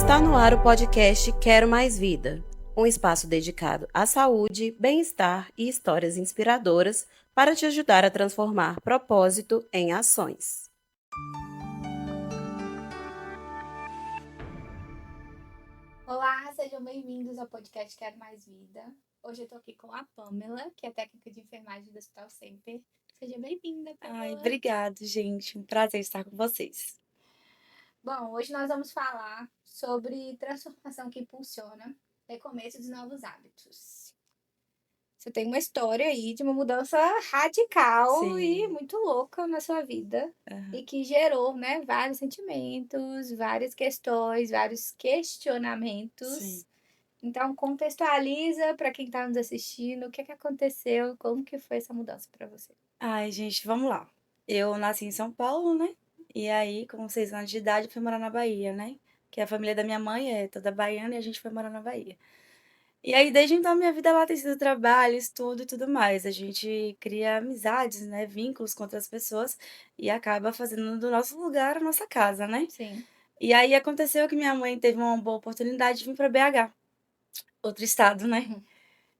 Está no ar o podcast Quero Mais Vida, um espaço dedicado à saúde, bem-estar e histórias inspiradoras para te ajudar a transformar propósito em ações. Olá, sejam bem-vindos ao podcast Quero Mais Vida. Hoje eu tô aqui com a Pamela, que é técnica de enfermagem do Hospital Semper. Seja bem-vinda, Pamela. Ai, obrigado, gente. Um prazer estar com vocês. Bom, hoje nós vamos falar sobre transformação que impulsiona recomeço dos novos hábitos. Você tem uma história aí de uma mudança radical e Sim. muito louca na sua vida Aham. e que gerou, né, vários sentimentos, várias questões, vários questionamentos. Sim. Então, contextualiza para quem está nos assistindo, o que aconteceu, como que foi essa mudança para você? Ai, gente, vamos lá. Eu nasci em São Paulo, né? E aí, com 6 anos de idade, fui morar na Bahia, né? Que a família da minha mãe é toda baiana e a gente foi morar na Bahia. E aí, desde então, minha vida lá tem sido trabalho, estudo e tudo mais. A gente cria amizades, né? Vínculos com outras pessoas e acaba fazendo do nosso lugar a nossa casa, né? Sim. E aí aconteceu que minha mãe teve uma boa oportunidade de vir para BH, outro estado, né? Uhum.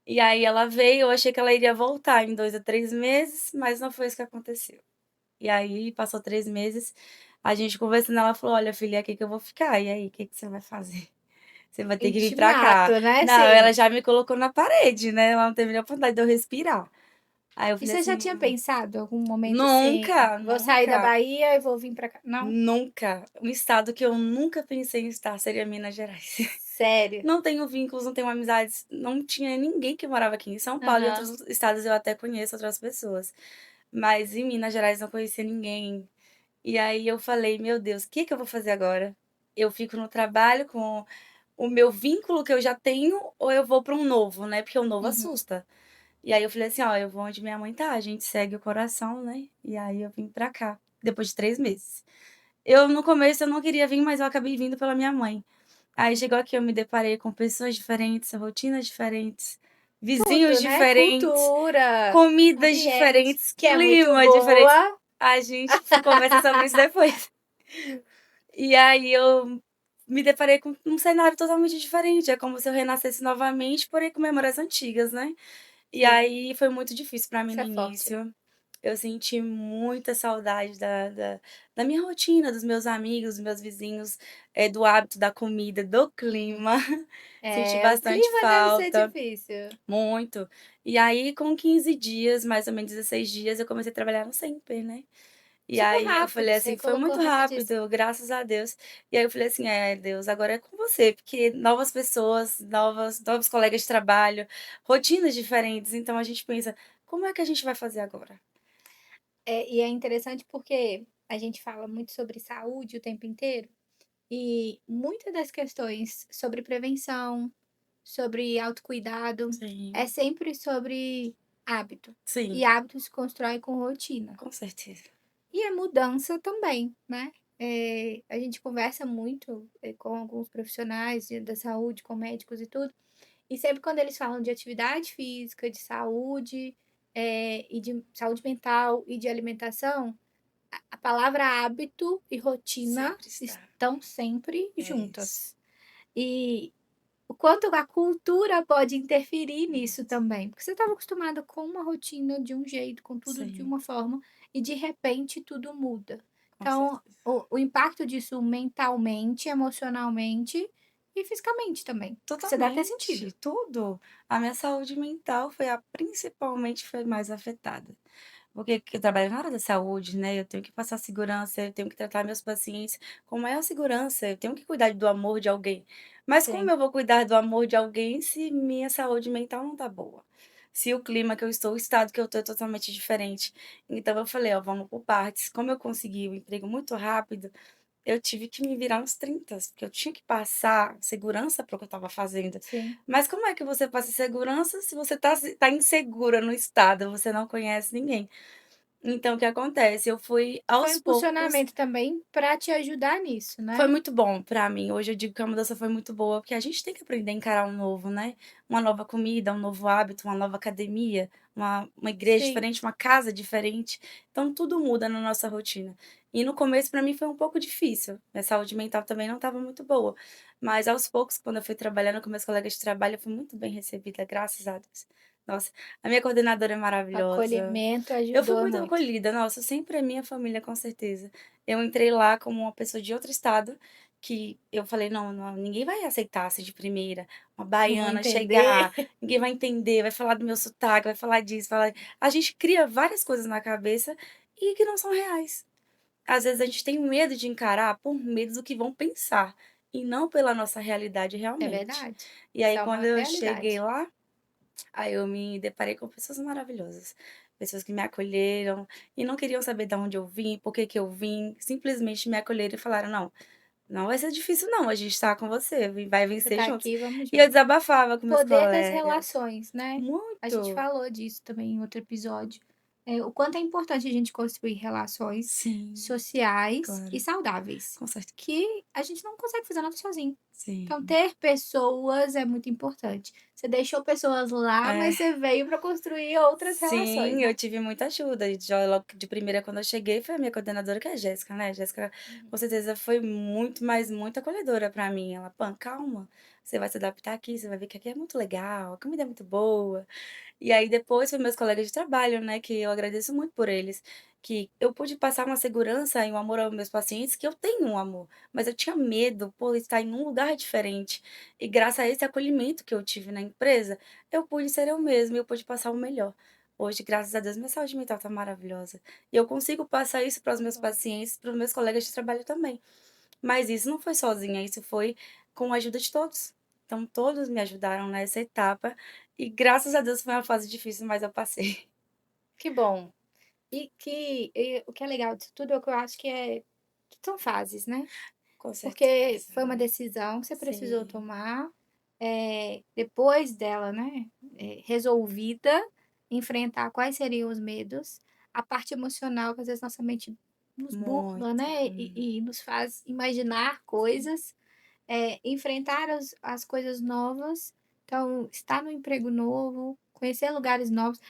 E aí ela veio, eu achei que ela iria voltar em 2 a 3 meses, mas não foi isso que aconteceu. E aí passou 3 meses, a gente conversando, ela falou: "Olha, filha, é aqui que eu vou ficar, e aí, o que que você vai fazer? Você vai ter que vir pra cá". Ultimato, né? Não, ela Sim. já me colocou na parede, né, ela não teve nem a oportunidade de eu respirar. Aí eu E falei você já assim: tinha pensado em algum momento assim, "Nunca, vou sair da nunca, Bahia e vou vir para cá? Não? nunca". Um estado que eu nunca pensei em estar seria Minas Gerais. Sério? Não tenho vínculos, não tenho amizades, não tinha ninguém que morava aqui em São Paulo e Aham. outros estados eu até conheço outras pessoas, mas em Minas Gerais não conhecia ninguém. E aí eu falei: "Meu Deus, o que que eu vou fazer agora? Eu fico no trabalho com o meu vínculo que eu já tenho ou eu vou para um novo, né?" Porque o novo Uhum. assusta. E aí eu falei assim: "Ó, eu vou onde minha mãe tá, a gente segue o coração, né?" E aí eu vim pra cá, depois de 3 meses. No começo eu não queria vir, mas eu acabei vindo pela minha mãe. Aí chegou aqui, eu me deparei com pessoas diferentes, rotinas diferentes, vizinhos Tudo, né? diferentes, Cultura, comidas ambiente, diferentes, que é muito clima diferente. boa. A gente conversa sobre isso depois. E aí eu me deparei com um cenário totalmente diferente, é como se eu renascesse novamente, porém com memórias antigas, né. E Sim, aí foi muito difícil pra mim isso no é forte. início. Eu senti muita saudade da minha rotina, dos meus amigos, dos meus vizinhos, do hábito da comida, do clima. Senti É, o bastante clima deve ser falta, difícil. muito. E aí com 15 dias, mais ou menos 16 dias, eu comecei a trabalhar no Center, né. E Super aí eu rápido, falei você assim, foi colocou muito rapidíssimo. rápido, graças a Deus. E aí eu falei assim: "É, Deus, agora é com você", porque novas pessoas, novos colegas de trabalho, rotinas diferentes, então a gente pensa: "Como é que a gente vai fazer agora?". E é interessante porque a gente fala muito sobre saúde o tempo inteiro, e muitas das questões sobre prevenção, sobre autocuidado, é Sim, sempre sobre hábito. E sim, hábito se constrói com rotina. com certeza. E a mudança também, né? A gente conversa muito com alguns profissionais da saúde, com médicos e tudo, e sempre quando eles falam de atividade física, de saúde, e de saúde mental e de alimentação, a palavra hábito e rotina Sempre está. estão sempre É isso, juntas. E o quanto a cultura pode interferir nisso isso. também, porque você estava acostumada com uma rotina de um jeito, com tudo de Sim, uma forma, e de repente tudo muda. com Então, certeza. o impacto disso mentalmente, emocionalmente e fisicamente também, porque você deve ter Totalmente, sentido. tudo. A minha saúde mental foi a principalmente foi mais afetada. Porque eu trabalho na área da saúde, né, eu tenho que passar segurança, eu tenho que tratar meus pacientes com maior segurança, eu tenho que cuidar do amor de alguém. Mas como Sim. eu vou cuidar do amor de alguém se minha saúde mental não tá boa? Se o clima que eu estou, o estado que eu estou é totalmente diferente. Então eu falei: "Ó, vamos por partes". Como eu consegui o emprego muito rápido, eu tive que me virar nos 30, porque eu tinha que passar segurança para o que eu estava fazendo. Sim. Mas como é que você passa segurança se você tá insegura no estado, você não conhece ninguém? Então, o que acontece? Eu fui Foi um aos poucos. impulsionamento também pra te ajudar nisso, Foi né? muito bom pra mim. Hoje eu digo que a mudança foi muito boa, porque a gente tem que aprender a encarar um novo, né? Uma nova comida, um novo hábito, uma nova academia, uma igreja Sim, diferente, uma casa diferente. Então tudo muda na nossa rotina. E no começo pra mim foi um pouco difícil. Minha saúde mental também não estava muito boa. Mas aos poucos, quando eu fui trabalhando com meus colegas de trabalho, eu fui muito bem recebida, graças a Deus. Nossa, a minha coordenadora é o maravilhosa. acolhimento Eu fui ajudou muito muito. acolhida, nossa, sempre é minha família, com certeza. Eu entrei lá como uma pessoa de outro estado, que eu falei: "Não, não, ninguém vai aceitar assim de primeira, uma Não vão baiana entender. chegar, ninguém vai entender, vai falar do meu sotaque, vai falar disso, falar". A gente cria várias coisas na cabeça e que não são reais. Às vezes a gente tem medo de encarar por medo do que vão pensar, e não pela nossa realidade É realmente. verdade. E Isso aí é quando uma eu cheguei realidade. lá, aí eu me deparei com pessoas maravilhosas, pessoas que me acolheram e não queriam saber de onde eu vim, por que que eu vim, simplesmente me acolheram e falaram: "Não, não vai ser difícil não, a gente tá com você, vai Você vencer tá juntos". aqui, vamos E eu junto. desabafava com meus Poder das colegas. relações, né. A gente Muito. falou disso também em outro episódio. O quanto é importante a gente construir relações Sim, sociais e claro, saudáveis, com certeza. que a gente não consegue fazer nada sozinho. Então Sim. ter pessoas é muito importante. Você deixou pessoas lá, É. mas você veio para construir outras relações, Sim, eu né. tive muita ajuda, e já logo de primeira quando eu cheguei foi a minha coordenadora que é a Jéssica, né, Jéssica Uhum. com certeza foi muito, mas muito acolhedora pra mim, ela: "Pã, calma, você vai se adaptar aqui, você vai ver que aqui é muito legal, a comida é muito boa". E aí depois foi meus colegas de trabalho, né, que eu agradeço muito por eles, que eu pude passar uma segurança e um amor aos meus pacientes, que eu tenho um amor, mas eu tinha medo por estar em um lugar diferente. E graças a esse acolhimento que eu tive na empresa, eu pude ser eu mesma e eu pude passar o melhor. Hoje, graças a Deus, minha saúde mental tá maravilhosa. E eu consigo passar isso para os meus Bom, pacientes, para os meus colegas de trabalho também. Mas isso não foi sozinha, isso foi com a ajuda de todos. Então todos me ajudaram nessa etapa e graças a Deus foi uma fase difícil, mas eu passei. que bom. E o que é legal disso tudo é que eu acho que são fases, né. Com Porque certeza. foi uma decisão que você precisou Sim, tomar, depois dela, né, resolvida, enfrentar quais seriam os medos, a parte emocional que às vezes nossa mente nos burla, muito. né, e nos faz imaginar Sim. coisas, enfrentar as coisas novas, então estar no emprego novo, conhecer lugares novos.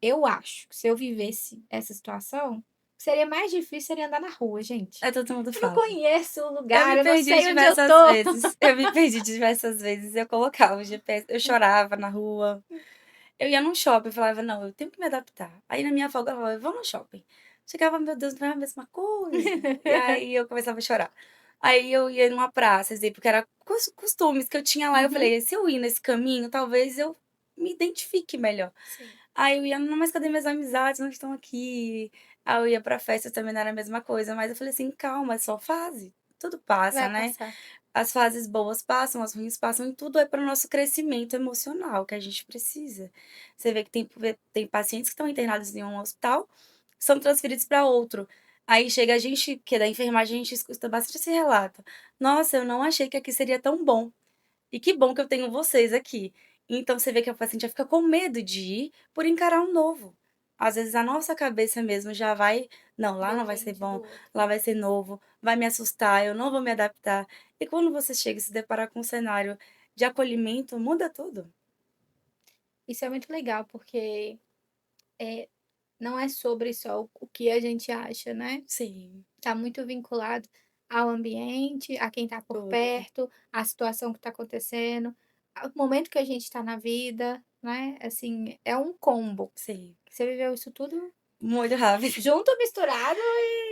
Eu acho que se eu vivesse essa situação, seria mais difícil seria andar na rua, gente. É, todo mundo Eu não fala. conheço o Eu lugar, me eu não perdi sei onde eu diversas tô. vezes, eu me perdi diversas vezes, eu colocava o GPS, eu chorava na rua. Eu ia num shopping, eu falava: "Não, eu tenho que me adaptar". Aí na minha folga eu falava: "Vamos no shopping". Chegava: "Meu Deus, não é a mesma coisa". E aí eu começava a chorar. Aí eu ia numa praça, exemplo, que era costumes que eu tinha lá, eu Uhum. falei: "Se eu ir nesse caminho, talvez eu me identifique melhor". Sim, Aí eu ia: "Não, mas cadê minhas amizades? Não estão aqui". Aí eu ia pra festa, também não era a mesma coisa, mas eu falei assim: "Calma, é só fase, tudo passa, vai né". passar. As fases boas passam, as ruins passam, e tudo é para o nosso crescimento emocional que a gente precisa. Você vê que tem pacientes que estão internados em um hospital, são transferidos para outro. Aí chega a gente que é da enfermagem, a gente escuta bastante esse relato: "Nossa, eu não achei que aqui seria tão bom, e que bom que eu tenho vocês aqui". Então você vê que a paciente já fica com medo de ir por encarar um novo. Às vezes a nossa cabeça mesmo já vai: "Não, lá não vai ser Depende do bom, outro, lá vai ser novo, vai me assustar, eu não vou me adaptar". E quando você chega e se deparar com um cenário de acolhimento, muda tudo. isso é muito legal, porque, eh, não é sobre só o que a gente acha, né, Sim, tá muito vinculado ao ambiente, a quem tá por tudo. perto, a situação que tá acontecendo, ao momento que a gente tá na vida, né, assim, é um combo. Sim, Você viveu isso tudo muito rápido. junto, misturado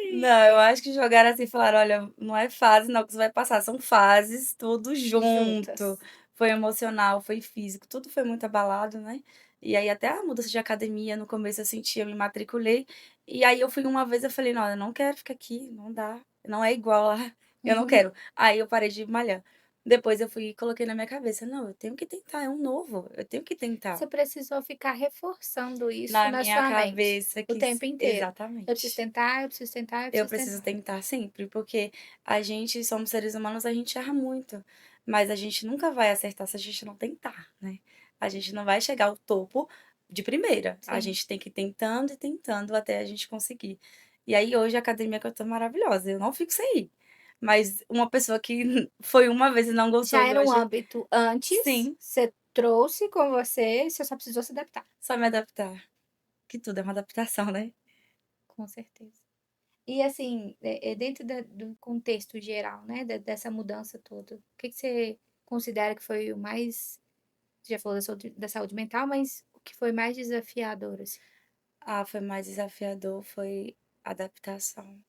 Não, e eu acho que jogaram assim e falaram: "Olha, não é fase não que você vai passar, são fases, tudo junto". juntas. Foi emocional, foi físico, tudo foi muito abalado, né. E aí até a mudança de academia, no começo eu senti, eu me matriculei, e aí eu fui uma vez, eu falei: "Não, eu não quero ficar aqui, não dá, não é igual lá, eu não Uhum. quero". Aí eu parei de malhar. Depois eu fui e coloquei na minha cabeça: "Não, eu tenho que tentar, é um novo, eu tenho que tentar". Você precisou ficar reforçando isso Na na minha sua mente, cabeça o que tempo inteiro. Eu preciso exatamente. tentar, eu preciso tentar, eu Eu preciso preciso tentar. tentar sempre, porque a gente somos seres humanos, a gente erra muito, mas a gente nunca vai acertar se a gente não tentar, né. A gente não vai chegar ao topo de primeira. A Sim. gente tem que ir tentando e tentando até a gente conseguir. E aí hoje a academia que eu tô maravilhosa, eu não fico sem ir. Mas uma pessoa que foi uma vez e não gostou Já e era um hoje hábito antes, sim, você trouxe com você só precisou se adaptar. só me adaptar. Que tudo é uma adaptação, né? Com certeza. E assim, dentro do contexto geral, né, dessa mudança toda, o que que você considera que foi o mais, você já falou da saúde mental, mas o que foi mais desafiador, assim? Ah, foi mais desafiador, foi adaptação.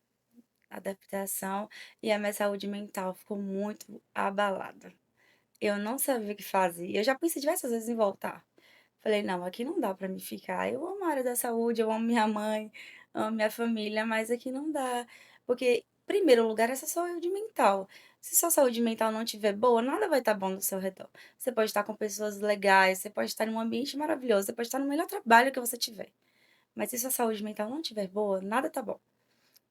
Adaptação e a minha saúde mental ficou muito abalada. Eu não sabia o que fazer. Eu já pensei diversas vezes em voltar. Falei: "Não, aqui não dá pra mim ficar. Eu amo a área da saúde, eu amo minha mãe, amo minha família, mas aqui não dá". Porque, primeiro lugar, essa saúde mental. Se sua saúde mental não estiver boa, nada vai estar bom no seu redor. Você pode estar com pessoas legais, você pode estar em um ambiente maravilhoso, você pode estar no melhor trabalho que você tiver, mas se sua saúde mental não estiver boa, nada tá bom.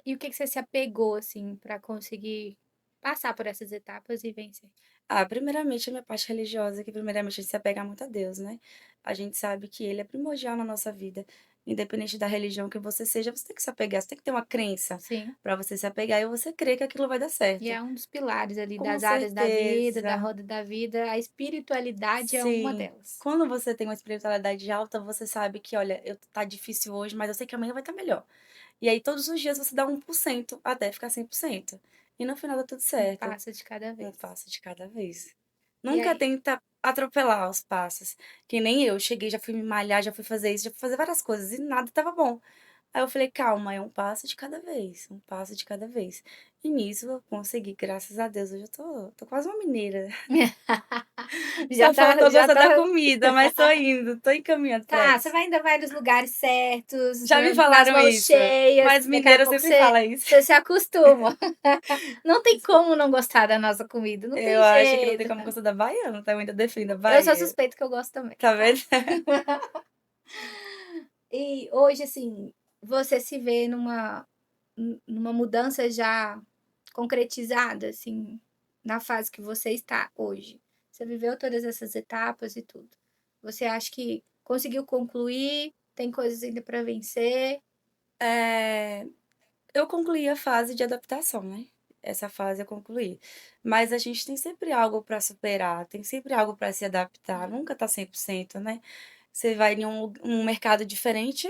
E o que que você se apegou, assim, para conseguir passar por essas etapas e vencer? Ah, primeiramente a minha parte religiosa, que primeiramente a gente se apega muito a Deus, né. A gente sabe que Ele é primordial na nossa vida, independente da religião que você seja, você tem que se apegar, você tem que ter uma crença Sim. para você se apegar e você crer que aquilo vai dar E certo. é um dos pilares ali Com das áreas da vida, da certeza, roda da vida, a espiritualidade é uma sim. delas. Quando você tem uma espiritualidade alta, você sabe que: "Olha, eu tá difícil hoje, mas eu sei que amanhã vai estar melhor". E aí todos os dias você dá 1% até ficar 100%. E no final dá tudo Um certo. passo de cada Um vez. passo de cada vez. E Nunca aí tenta atropelar os passos, que nem eu, cheguei, já fui me malhar, já fui fazer isso, já fui fazer várias coisas e nada estava bom. Aí eu falei: "Calma, é um passo de cada vez, um passo de cada vez". E nisso eu consegui, graças a Deus, hoje eu tô quase uma mineira. já Só tá faltou já gostar da tá comida, mas tô indo, tô encaminhando pra tá, você isso. ainda vai nos lugares certos, Já me nas falaram mãos isso, cheias, mas daqui a mineiro pouco sempre você fala isso. você se acostuma. Não tem como não gostar da nossa comida, não Eu tem acho que não tem jeito. como gostar da baiana, tá, eu ainda defendo a Eu sou Bahia, suspeita que eu gosto também, tá tá. vendo? E hoje, assim, você se vê numa mudança já concretizada, assim, na fase que você está hoje? Você viveu todas essas etapas e tudo. Você acha que conseguiu concluir? Tem coisas ainda para vencer? Eh Eu concluí a fase de adaptação, né, essa fase eu concluí. Mas a gente tem sempre algo para superar, tem sempre algo para se adaptar, nunca tá 100%, né. Você vai em um mercado diferente,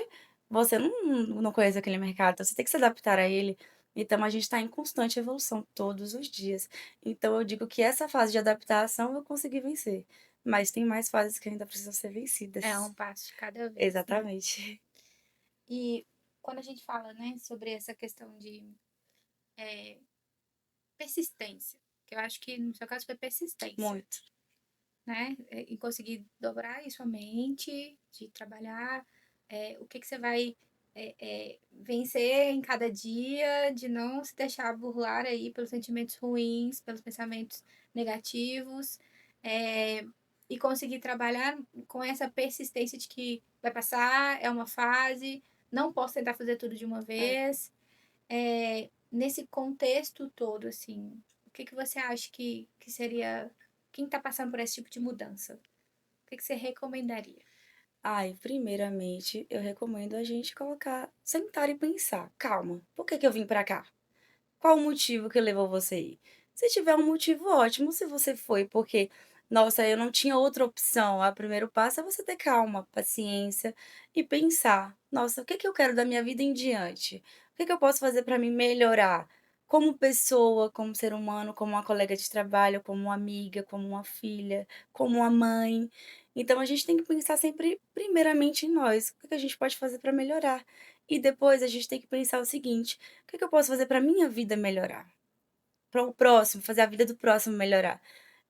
você não conhece aquele mercado, então você tem que se adaptar a ele. Então a gente está em constante evolução todos os dias. Então eu digo que essa fase de adaptação eu consegui vencer, mas tem mais fases que ainda precisam ser É vencidas. um passo de cada vez, né. Exatamente. E quando a gente fala, né, sobre essa questão de, eh, persistência, que eu acho que no seu caso foi persistência. Muito. Né, e conseguir dobrar aí sua mente, de trabalhar, o que que você vai, vencer em cada dia, de não se deixar burlar aí pelos sentimentos ruins, pelos pensamentos negativos, eh, e conseguir trabalhar com essa persistência de que vai passar, é uma fase, não posso tentar fazer tudo de uma É. vez. Nesse contexto todo, assim, o que que você acha que seria quem está passando por esse tipo de mudança, o que que você recomendaria? Ai, primeiramente, eu recomendo a gente colocar sentar e pensar: "Calma, por que que eu vim pra cá? Qual o motivo que levou você a ir?". Se tiver um motivo, ótimo, se você foi porque: "Nossa, eu não tinha outra opção", o primeiro passo é você ter calma, paciência e pensar: "Nossa, o que que eu quero da minha vida em diante? O que que eu posso fazer para me melhorar como pessoa, como ser humano, como uma colega de trabalho, como uma amiga, como uma filha, como uma mãe?". Então a gente tem que pensar sempre primeiramente em nós, o que que a gente pode fazer para melhorar. E depois a gente tem que pensar o seguinte: "O que que eu posso fazer para minha vida melhorar? Para o próximo, fazer a vida do próximo melhorar".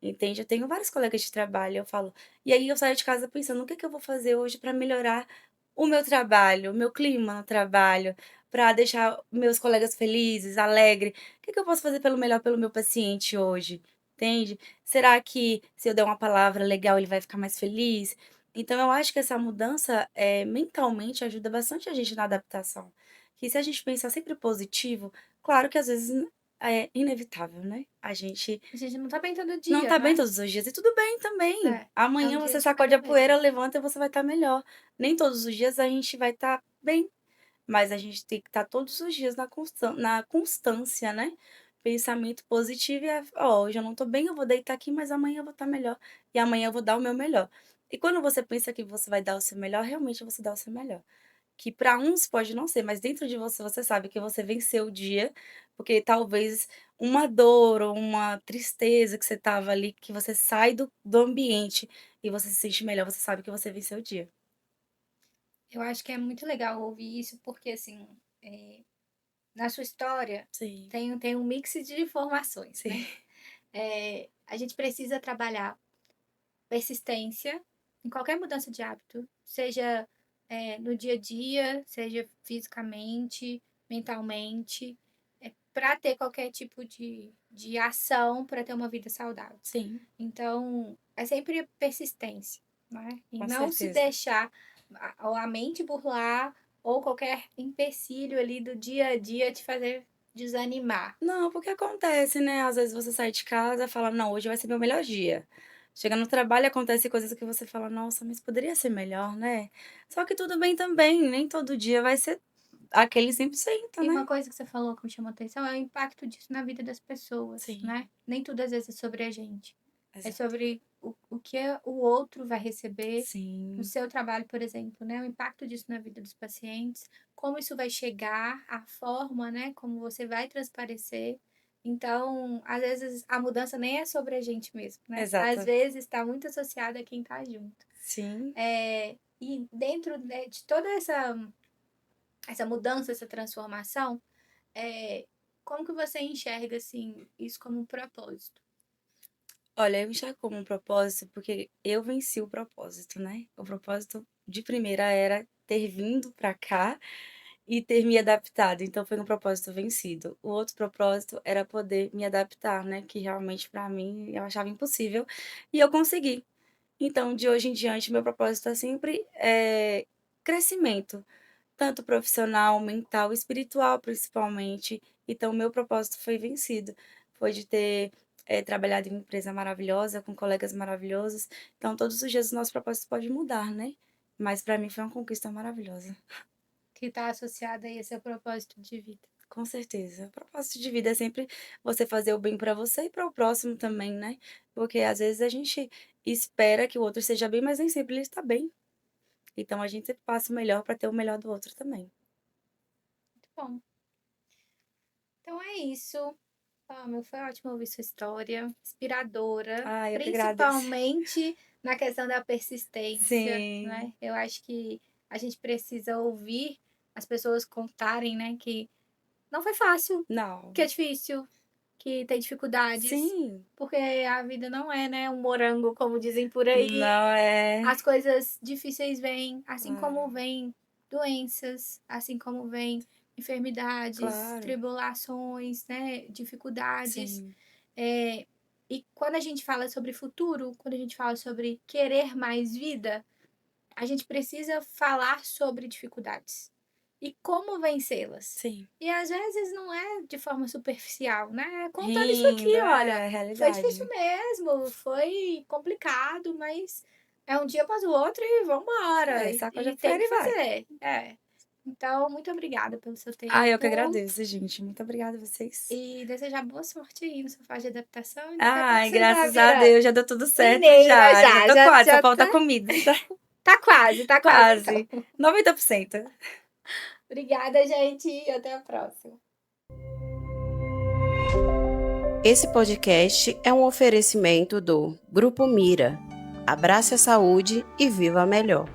Entende? Eu tenho vários colegas de trabalho, eu falo e aí eu saio de casa pensando: "O que que eu vou fazer hoje para melhorar o meu trabalho, o meu clima no trabalho, para deixar meus colegas felizes, alegre? O que que eu posso fazer pelo melhor pelo meu paciente hoje?", entende? "Será que se eu der uma palavra legal ele vai ficar mais feliz?". Então eu acho que essa mudança, mentalmente ajuda bastante a gente na adaptação, que se a gente pensar sempre positivo, claro que às vezes é inevitável, né? A gente A gente não tá bem todo dia, não tá bem né? todos os dias, e tudo bem também. É Amanhã um dia você de sacode a cada poeira, vez. levanta e você vai estar melhor. Nem todos os dias a gente vai estar bem, mas a gente tem que estar todos os dias na constância, né? Pensamento positivo ó, hoje eu não tô bem, eu vou deitar aqui, mas amanhã eu vou estar melhor. E amanhã eu vou dar o meu melhor. E quando você pensa que você vai dar o seu melhor, realmente você dá o seu melhor. Que para uns pode não ser, mas dentro de você, você sabe que você venceu o dia, porque talvez uma dor ou uma tristeza que você tava ali, que você sai do ambiente e você se sente melhor, você sabe que você venceu o dia. Eu acho que é muito legal ouvir isso, porque assim, é, na sua história Sim, tem um mix de informações, sim. né? A gente precisa trabalhar persistência em qualquer mudança de hábito, seja no dia a dia, seja fisicamente, mentalmente, para ter qualquer tipo de ação para ter uma vida saudável. Sim, Então, é sempre persistência, né? E com não se certeza. deixar a mente burlar ou qualquer empecilho ali do dia a dia te fazer desanimar. Não, porque acontece, né? Às vezes você sai de casa e fala, não, hoje vai ser meu melhor dia. Chega no trabalho, acontece coisas que você fala, nossa, mas poderia ser melhor, né? Só que tudo bem também, nem todo dia vai ser aquele 100%, E uma né? coisa que você falou que me chamou atenção é o impacto disso na vida das pessoas, Sim, né? Nem tudo às vezes é sobre a gente. É exato. sobre o que o outro vai receber no Sim, seu trabalho, por exemplo, né? O impacto disso na vida dos pacientes, como isso vai chegar, a forma, né? Como você vai transparecer. Então, às vezes a mudança nem é sobre a gente mesmo, né? Às exato. vezes está muito associada a quem está junto. Sim. E dentro, né, de toda essa mudança, essa transformação, é, como que você enxerga assim isso como um propósito? Olha, eu enxergo como um propósito, porque eu venci o propósito, né? O propósito de primeira era ter vindo pra cá e ter me adaptado, então foi um propósito vencido. O outro propósito era poder me adaptar, né? Que realmente pra mim eu achava impossível e eu consegui. Então, de hoje em diante, meu propósito é sempre crescimento, tanto profissional, mental, espiritual, principalmente. Então, meu propósito foi vencido. Foi de ter trabalhado em uma empresa maravilhosa, com colegas maravilhosos. Então, todos os dias o nosso propósito pode mudar, né? Mas para mim foi uma conquista maravilhosa. Que está associada aí a seu propósito de vida. Com certeza. O propósito de vida é sempre você fazer o bem para você e para o próximo também, né? Porque às vezes a gente espera que o outro seja bem, mas nem sempre ele está bem. Então a gente sempre passa o melhor para ter o melhor do outro também. Muito bom. Então é isso. Meu, foi ótimo ouvir sua história, inspiradora, Ah, eu que agradeço. principalmente na questão da persistência, Sim. né? Eu acho que a gente precisa ouvir as pessoas contarem, né, que não foi fácil, Não. que é difícil, que tem dificuldades, Sim. porque a vida não é, né, um morango, como dizem por aí. Não é. As coisas difíceis vêm, assim como Ah, vêm doenças, assim como vêm enfermidades, claro. tribulações, né, dificuldades. Sim. É, e quando a gente fala sobre futuro, quando a gente fala sobre querer mais vida, a gente precisa falar sobre dificuldades e como vencê-las. Sim. E às vezes não é de forma superficial, né? É contando isso aqui, Rindo, olha, é foi difícil realidade. mesmo, foi complicado, mas é um dia após o outro e vambora. É, sacode a E tem poeira que e vai. fazer. É. Então, muito obrigada pelo seu Ah, eu que tempo agradeço, gente. Muito obrigada a vocês. e desejar boa sorte aí na sua fase de adaptação e daqui a pouco Ai, você já graças a vira Deus, já deu tudo certo mineira já. Já já, tô quase, só já falta tá, comida. tá quase então. Quase. 90%. Obrigada, gente, e até a próxima. Esse podcast é um oferecimento do Grupo Mira. Abrace a saúde e viva melhor.